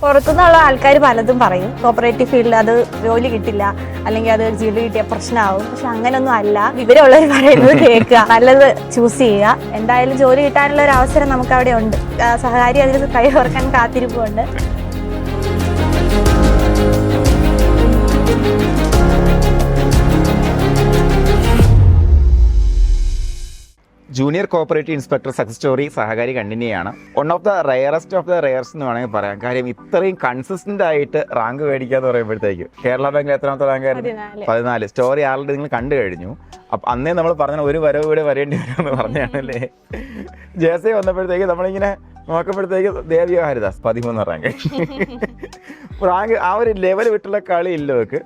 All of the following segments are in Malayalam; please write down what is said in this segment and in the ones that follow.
പുറത്തുനിന്നുള്ള ആൾക്കാർ പലതും പറയും കോപ്പറേറ്റീവ് ഫീൽഡിൽ അത് ജോലി കിട്ടില്ല, അല്ലെങ്കിൽ അത് ജോലി കിട്ടിയ പ്രശ്നമാവും. പക്ഷെ അങ്ങനെയൊന്നും അല്ല. വിവരമുള്ളവർ പറയുന്നത് കേൾക്കുക, നല്ലത് ചൂസ് ചെയ്യുക. എന്തായാലും ജോലി കിട്ടാനുള്ള ഒരു അവസരം നമുക്ക് അവിടെ ഉണ്ട്. സഹകാരി അതിൽ കൈ ഓർക്കാൻ കാത്തിരിപ്പുണ്ട്. Junior cooperative inspector success story സഹകാരി കണ്ടിന്യൂ ആണ്. One of the rarest of the rares എന്ന് വേണമെങ്കിൽ പറയാം. കാര്യം ഇത്രയും കൺസിസ്റ്റന്റ് ആയിട്ട് റാങ്ക് മേടിക്കാന്ന് പറയുമ്പോഴത്തേക്ക് കേരള ബാങ്കിൽ എത്രാമത്തെ റാങ്കായിരുന്നു? 14. സ്റ്റോറി ആൾറെഡി നിങ്ങൾ കണ്ടു കഴിഞ്ഞു. അപ്പം അന്നേ നമ്മൾ പറഞ്ഞ ഒരു വരവ് കൂടെ വരേണ്ടി വരുമെന്ന് പറഞ്ഞാണല്ലേ. ജേസി വന്നപ്പോഴത്തേക്ക് നമ്മളിങ്ങനെ നോക്കുമ്പോഴത്തേക്ക് ദേവിക ഹരിദാസ് 13 റാങ്ക്. റാങ്ക് ആ ഒരു ലെവൽ വിട്ടുള്ള കളി ഇല്ലവർക്ക്.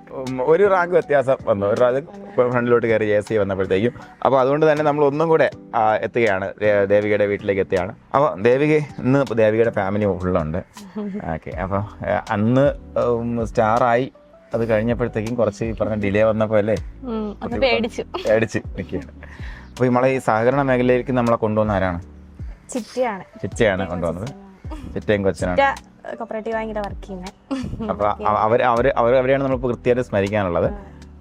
ഒരു റാങ്ക് വ്യത്യാസം വന്നു, ഒരു റാങ്ക് ഫ്രണ്ടിലോട്ട് കയറി ജേസി വന്നപ്പോഴത്തേക്കും. അപ്പോൾ അതുകൊണ്ട് തന്നെ നമ്മൾ ഒന്നും കൂടെ എത്തുകയാണ്, ദേവികയുടെ വീട്ടിലേക്ക് എത്തുകയാണ്. അപ്പോൾ ഇന്ന് ദേവികയുടെ ഫാമിലി ഫുള്ളുണ്ട്. ഓക്കെ, അപ്പോൾ അന്ന് സ്റ്റാറായി. അത് കഴിഞ്ഞപ്പോഴത്തേക്കും കുറച്ച് പറഞ്ഞ ഡിലേ വന്നപ്പോൾ അല്ലേ പേടിച്ച് നിൽക്കുകയാണ്. അപ്പോൾ നമ്മളെ ഈ സഹകരണ മേഖലയിലേക്ക് നമ്മളെ കൊണ്ടുവന്ന ആരാണ്? ചിറ്റയാണ് കൊണ്ടുവന്നത്. ചിറ്റയും കൊച്ചനാണ് കോപ്പറേറ്റീവ് ബാങ്കിലെ വർക്ക് ചെയ്യുന്നത്. അപ്പൊ അവരെയാണ് നമ്മളിപ്പോ കൃത്യമായിട്ട് സ്മരിക്കാനുള്ളത്.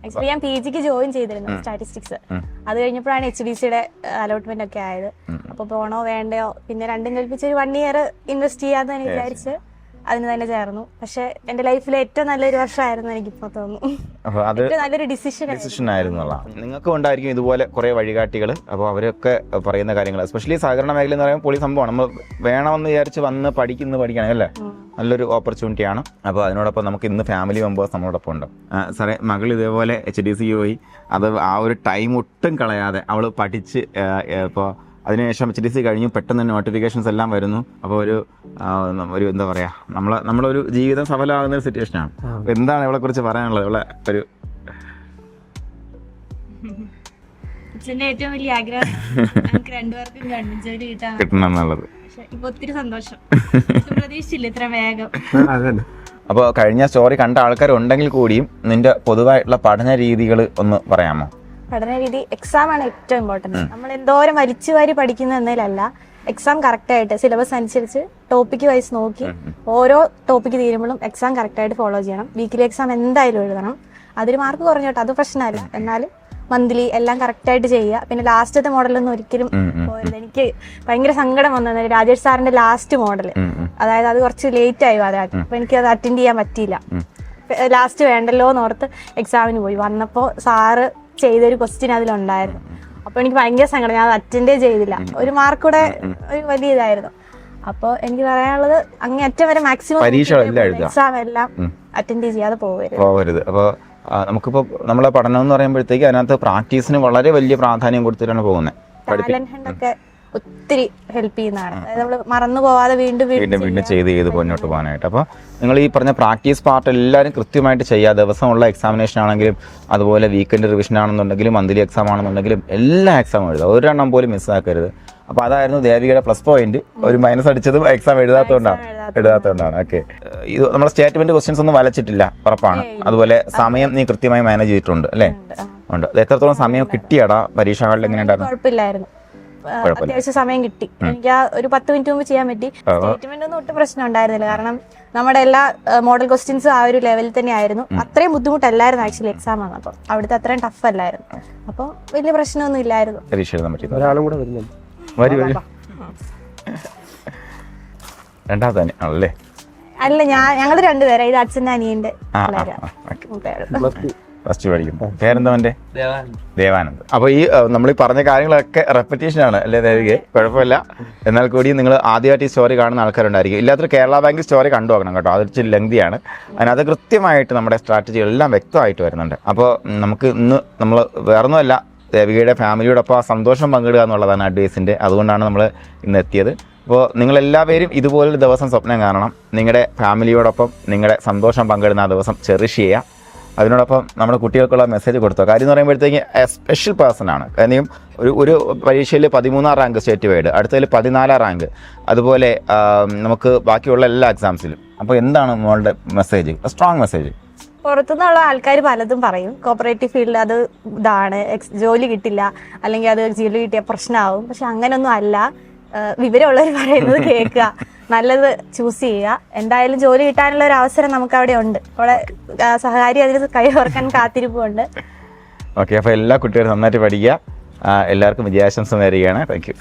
ആക്ച്വലി ഞാൻ PGക്ക് ജോയിൻ ചെയ്തിരുന്നു സ്റ്റാറ്റിസ്റ്റിക്സ്. അത് കഴിഞ്ഞപ്പോഴാണ് HDCയുടെ അലോട്ട്മെന്റ് ഒക്കെ ആയത്. അപ്പൊ പോണോ വേണ്ടയോ, പിന്നെ രണ്ടും കൽപ്പിച്ച് ഒരു 1 ഇയർ ഇൻവെസ്റ്റ് ചെയ്യാന്ന് വിചാരിച്ച് അതിന് തന്നെ ചേർന്നു. പക്ഷെ എന്റെ ലൈഫിലെ ഏറ്റവും നല്ലൊരു വർഷമായിരുന്നു എനിക്കിപ്പോ തോന്നുന്നു. നല്ലൊരു ഡിസിഷൻ ആയിരുന്നു. നിങ്ങൾക്കും ഉണ്ടായിരിക്കും ഇതുപോലെ കുറെ വഴികാട്ടികൾ. അപ്പോൾ അവരൊക്കെ പറയുന്ന കാര്യങ്ങൾ, എസ്പെഷ്യലി സഹകരണ മേഖല എന്ന് പറയുമ്പോൾ പൊളി സംഭവമാണ്. നമ്മൾ വേണമെന്ന് വിചാരിച്ച് വന്ന് പഠിക്കുകയാണെങ്കിൽ അല്ലേ, നല്ലൊരു ഓപ്പർച്യൂണിറ്റിയാണ്. അപ്പോൾ അതിനോടൊപ്പം നമുക്ക് ഇന്ന് ഫാമിലി മെമ്പേഴ്സ് നമ്മളോടൊപ്പം ഉണ്ട്. സാറേ, മകൾ ഇതേപോലെ HDC പോയി. അത് ആ ഒരു ടൈം ഒട്ടും കളയാതെ അവൾ പഠിച്ച് ഇപ്പോൾ അതിനുശേഷം HDC കഴിഞ്ഞു, പെട്ടെന്ന് തന്നെ നോട്ടിഫിക്കേഷൻസ് എല്ലാം വരുന്നു. അപ്പോൾ ഒരു എന്താ പറയുക, നമ്മളൊരു ജീവിതം സഫലമാകുന്ന ഒരു സിറ്റുവേഷനാണ്. എന്താണ് ഇവളെ കുറിച്ച് പറയാനുള്ളത്? ഇവളെ ഒരു ഏറ്റവും വലിയ ആഗ്രഹം രണ്ടുപേർക്കും ഗവൺമെന്റ് ജോലി കിട്ടണം എന്നുള്ളത്. ഇപ്പൊ ഒത്തിരി സന്തോഷം. പ്രതീക്ഷിച്ചില്ല ഇത്ര വേഗം. അപ്പോൾ കഴിഞ്ഞ സ്റ്റോറി കണ്ട ആൾക്കാരുണ്ടെങ്കിൽ കൂടിയും നിന്റെ പൊതുവായിട്ടുള്ള പഠന രീതികൾ ഒന്ന് പറയാമോ? പഠന രീതി, എക്സാം ആണ് ഏറ്റവും ഇമ്പോർട്ടൻറ്റ്. നമ്മൾ എന്തോരം വലിച്ചു വാരി പഠിക്കുന്ന എന്നതിലല്ല, എക്സാം കറക്റ്റ് ആയിട്ട് സിലബസ് അനുസരിച്ച് ടോപ്പിക് വൈസ് നോക്കി ഓരോ ടോപ്പിക്ക് തീരുമ്പോഴും എക്സാം കറക്റ്റ് ആയിട്ട് ഫോളോ ചെയ്യണം. വീക്കിലി എക്സാം എന്തായാലും എഴുതണം. അതിൽ മാർക്ക് കുറഞ്ഞോട്ടെ, അത് പ്രശ്നമല്ല. എന്നാലും മന്ത്ലി എല്ലാം കറക്റ്റ് ആയിട്ട് ചെയ്യുക. പിന്നെ ലാസ്റ്റത്തെ മോഡലൊന്നും ഒരിക്കലും പോരുത്. എനിക്ക് ഭയങ്കര സങ്കടം വന്നത് രാജേഷ് സാറിന്റെ ലാസ്റ്റ് മോഡൽ, അതായത് അത് കുറച്ച് ലേറ്റ് ആയി അതായത്. അപ്പൊ എനിക്ക് അത് അറ്റൻഡ് ചെയ്യാൻ പറ്റിയില്ല. ലാസ്റ്റ് വേണ്ടല്ലോ എന്നോർത്ത് എക്സാമിന് പോയി. വന്നപ്പോൾ സാറ് ചെയ്തൊരു ക്വസ്റ്റ്യൻ അതിലുണ്ടായിരുന്നു. അപ്പൊ എനിക്ക് ഭയങ്കര സങ്കടം, ഞാൻ അത് അറ്റൻഡേ ചെയ്തില്ല. ഒരു മാർക്ക് കൂടെ ഒരു വലിയ ഇതായിരുന്നു. അപ്പൊ എനിക്ക് പറയാനുള്ളത് അങ്ങേയറ്റം വരെ മാക്സിമം എക്സാം എല്ലാം അറ്റൻഡ് ചെയ്യാതെ പോകരുത്. അപ്പൊ നമുക്കിപ്പോ നമ്മളെ പഠനം എന്ന് പറയുമ്പോഴത്തേക്ക് അതിനകത്ത് പ്രാക്ടീസിന് വളരെ വലിയ പ്രാധാന്യം കൊടുത്തിട്ടാണ് പോകുന്നത്. ഒക്കെ ഒത്തിരി ഹെൽപ്പ് ചെയ്യുന്നതാണ്. അതായത് നമ്മൾ മറന്നു പോവാതെ വീണ്ടും ചെയ്ത് മുന്നോട്ട് പോകാനായിട്ട്. അപ്പോൾ നിങ്ങൾ ഈ പറഞ്ഞ പ്രാക്ടീസ് പാർട്ട് എല്ലാവരും കൃത്യമായിട്ട് ചെയ്യുക. ദിവസമുള്ള എക്സാമിനേഷൻ ആണെങ്കിലും, അതുപോലെ വീക്കെൻഡ് റിവിഷൻ ആണെന്നുണ്ടെങ്കിലും, മന്ത്ലി എക്സാം ആണെന്നുണ്ടെങ്കിലും എല്ലാ എക്സാമും എഴുതുക, ഒരെണ്ണം പോലും മിസ്സാക്കരുത്. അപ്പോൾ അതായിരുന്നു ദേവികയുടെ പ്ലസ് പോയിന്റ്. ഒരു മൈനസ് അടിച്ചതും എക്സാം എഴുതാത്തതുകൊണ്ടാണ്. ഓക്കെ, ഇത് നമ്മുടെ സ്റ്റേറ്റ്മെന്റ് ക്വസ്റ്റ്യൻസ് ഒന്നും വലച്ചിട്ടില്ല, ഉറപ്പാണ്. അതുപോലെ സമയം നീ കൃത്യമായി മാനേജ് ചെയ്തിട്ടുണ്ട് അല്ലേ? ഉണ്ട്. എത്രത്തോളം സമയം കിട്ടിയാടാ പരീക്ഷ ഹാളിൽ? എങ്ങനെയുണ്ടായിരുന്നു? അത്യാവശ്യം സമയം കിട്ടി. എനിക്ക് ആ ഒരു 10 മിനിറ്റ് മുമ്പ് ചെയ്യാൻ പറ്റി. സ്റ്റേറ്റ്മെന്റ് ഒന്നും ഒട്ടും പ്രശ്നം ഉണ്ടായിരുന്നില്ല. കാരണം നമ്മുടെ എല്ലാ മോഡൽ ക്വസ്റ്റ്യൻസും ആ ഒരു ലെവലിൽ തന്നെ ആയിരുന്നു. അത്രയും ബുദ്ധിമുട്ടല്ലായിരുന്നു ആക്ച്വലി എക്സാം ആണ്. അപ്പം അവിടുത്തെ അത്രയും ടഫ് അല്ലായിരുന്നു. അപ്പോൾ വലിയ പ്രശ്നമൊന്നും ഇല്ലായിരുന്നു. രണ്ടാമത്തെ ആണല്ലേ? അല്ല, ഞങ്ങൾ രണ്ടുപേരാ. ഇത് അച്ഛൻ്റെ അനിയന്റെ ഫസ്റ്റ് പഠിക്കും. പേരെന്തവന്റെ? ദേവാനന്ദ്. അപ്പോൾ ഈ നമ്മൾ ഈ പറഞ്ഞ കാര്യങ്ങളൊക്കെ റെപ്പറ്റീഷൻ ആണ് അല്ലേ ദേവികെ? കുഴപ്പമില്ല. എന്നാൽ കൂടി നിങ്ങൾ ആദ്യമായിട്ട് ഈ സ്റ്റോറി കാണുന്ന ആൾക്കാരുണ്ടായിരിക്കും. ഇല്ലാത്തൊരു കേരള ബാങ്ക് സ്റ്റോറി കണ്ടു നോക്കണം കേട്ടോ. അതൊരു ലെങ്തിയാണ്. അതിനകത്ത് കൃത്യമായിട്ട് നമ്മുടെ സ്ട്രാറ്റജി എല്ലാം വ്യക്തമായിട്ട് വരുന്നുണ്ട്. അപ്പോൾ നമുക്ക് ഇന്ന് നമ്മൾ വേറൊന്നുമല്ല, ദേവികയുടെ ഫാമിലിയോടൊപ്പം ആ സന്തോഷം പങ്കിടുക എന്നുള്ളതാണ് അഡ്വൈസിൻ്റെ. അതുകൊണ്ടാണ് നമ്മൾ ഇന്ന് എത്തിയത്. അപ്പോൾ നിങ്ങളെല്ലാവരും ഇതുപോലൊരു ദിവസം സ്വപ്നം കാണണം. നിങ്ങളുടെ ഫാമിലിയോടൊപ്പം നിങ്ങളുടെ സന്തോഷം പങ്കിടുന്ന ആ ദിവസം ചെറിഷ് ചെയ്യുക. അതിനോടൊപ്പം നമ്മുടെ കുട്ടികൾക്കുള്ള മെസ്സേജ് കൊടുത്തു. കാര്യം എന്ന് പറയുമ്പോഴത്തേക്ക് സ്പെഷ്യൽ പേഴ്സൺ ആണ്. കാരണം ഒരു പരീക്ഷയിൽ 13ാം റാങ്ക് സ്റ്റേറ്റ് വൈഡ്, അടുത്തതിൽ 14ാം റാങ്ക്, അതുപോലെ നമുക്ക് ബാക്കിയുള്ള എല്ലാ എക്സാംസിലും. അപ്പോൾ എന്താണ് മോളുടെ മെസ്സേജ്? Strong message. പുറത്തുനിന്നുള്ള ആൾക്കാർ പലതും പറയും കോപ്പറേറ്റീവ് ഫീൽഡിൽ അത് ഇതാണ്, ജോലി കിട്ടില്ല, അല്ലെങ്കിൽ അത് ജോലി കിട്ടിയ പ്രശ്നമാവും. പക്ഷെ അങ്ങനെയൊന്നും അല്ല. വിവരമുള്ളവർ പറയുന്നത് കേൾക്കുക, നല്ലത് ചൂസ് ചെയ്യുക. എന്തായാലും ജോലി കിട്ടാനുള്ള ഒരു അവസരം നമുക്ക് അവിടെ ഉണ്ട്. അവിടെ സഹകാരി അതിന് കൈകോർക്കാൻ കാത്തിരിപ്പുണ്ട്. ഓക്കെ, അപ്പോൾ എല്ലാ കുട്ടികളും നന്നായിട്ട് പഠിക്കുക. എല്ലാവർക്കും വിജയാശംസ നേരുകയാണ്. Thank you.